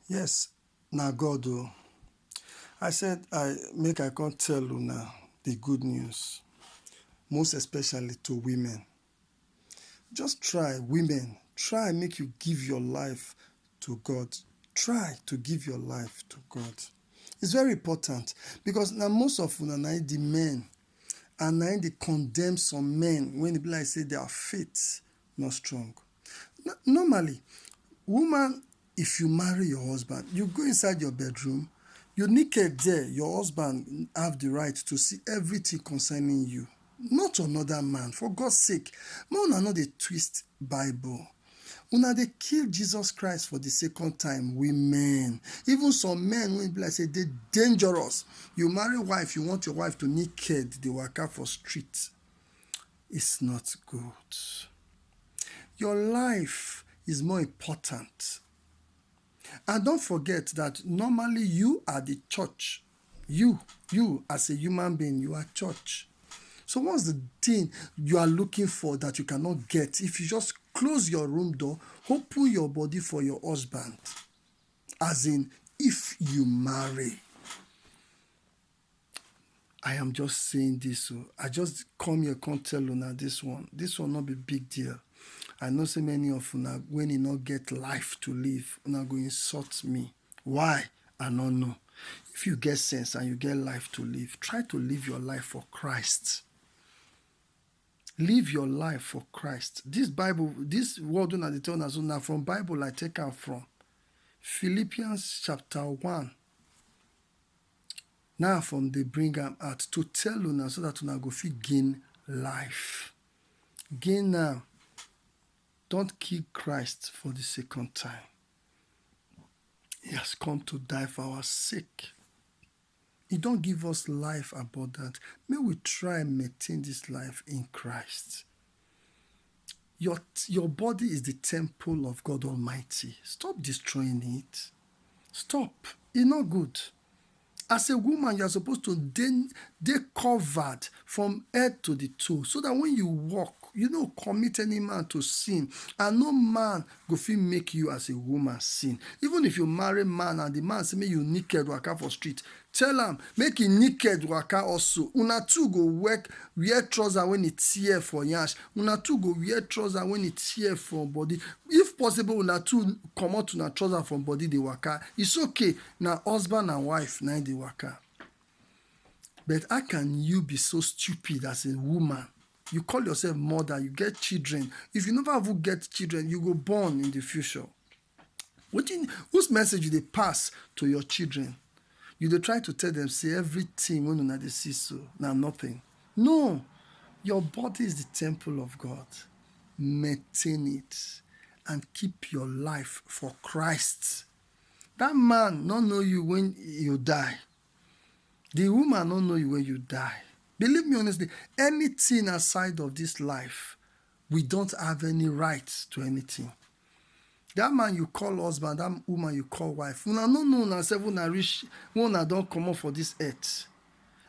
Yes, now God, oh, I said I can't tell you now the good news, most especially to women. Just try, women, try make you give your life to God. Try to give your life to God. It's very important because now most of una na the men and now they condemn some men when they be like say their faith not strong. Normally, woman, if you marry your husband, you go inside your bedroom, you naked there, your husband have the right to see everything concerning you. Not another man, for God's sake. More una not dey twist Bible. Una dey kill Jesus Christ for the second time, women. Even some men wey be like say dey dangerous. You marry wife, you want your wife to naked, dey waka for street. It's not good. Your life is more important. And don't forget that normally you are the church. You as a human being, you are church. So what's the thing you are looking for that you cannot get if you just close your room door, open your body for your husband? As in, if you marry. I am just saying this. So I just come here, can't tell una this one. This will not be big deal. I know so many of una, when you not get life to live, una go insult me. Why? I don't know. If you get sense and you get life to live, try to live your life for Christ. Live your life for Christ. This Bible, this word una dey tell us now from Bible I take am from. Philippians chapter 1. Now from they bring am out to tell una so that una go fit gain life. Gain am. Don't kill Christ for the second time. He has come to die for our sake. He don't give us life abundant. May we try and maintain this life in Christ. Your body is the temple of God Almighty. Stop destroying it. Stop. It's not good. As a woman, you are supposed to be covered from head to the toe so that when you walk, you don't commit any man to sin. And no man go fit make you as a woman sin. Even if you marry man and the man say make you naked waka for street, tell am make he naked waka also. Una two go wear trouser when it tear for yansh. Una two go wear trouser when it tear for body. If possible, una two comot una trouser from body dey waka. It's okay. Na husband and wife na dey waka. But how can you be so stupid as a woman? You call yourself mother, you get children. If you never even get children, you go born in the future. Whose message they pass to your children? You dey try to tell them, say everything when una dey see so, now nothing. No, your body is the temple of God. Maintain it and keep your life for Christ. That man don't know you when you die. The woman don't know you when you die. Believe me honestly, anything aside of this life, we don't have any rights to anything. That man you call husband, that woman you call wife, una no know una sef una reach when una don comot for this earth.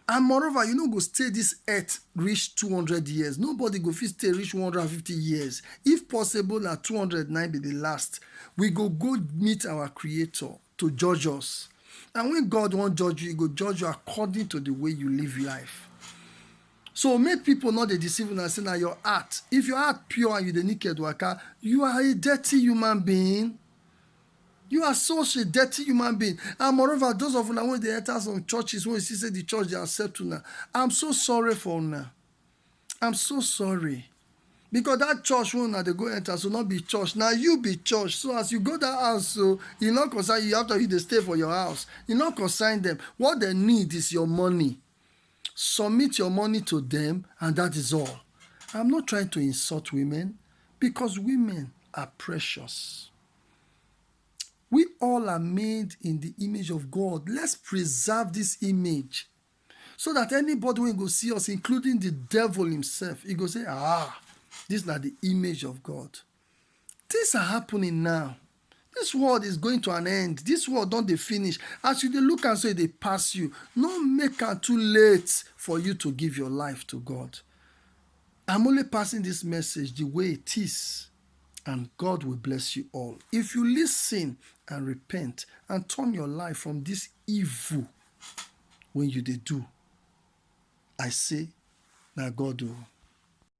And moreover, you no go stay this earth reach 200 years. Nobody go fit stay reach 150 years. If possible, na 209 be the last. We go meet our Creator to judge us. And when God wan judge you, he go judge you according to the way you live life. So make people not dey deceive una say na your heart. If your heart pure and you dey naked waka, you are a dirty human being. You are such a dirty human being. And moreover, those of una when they enter some churches, when you see say the church they accept una, I'm so sorry for una. I'm so sorry. Because that church when una dey go enter, so not be church. Now you be church. So as you go that house, so you not concern you after you dey stay for your house. You not concern them. What they need is your money. Submit your money to them, and that is all. I'm not trying to insult women because women are precious. We all are made in the image of God. Let's preserve this image so that anybody will go see us, including the devil himself, he go say, this is not the image of God. Things are happening now. This world is going to an end. This world don't they finish. As you look and say they pass you, no make it too late for you to give your life to God. I'm only passing this message the way it is. and God will bless you all. If you listen and repent and turn your life from this evil when you do, I say, now God will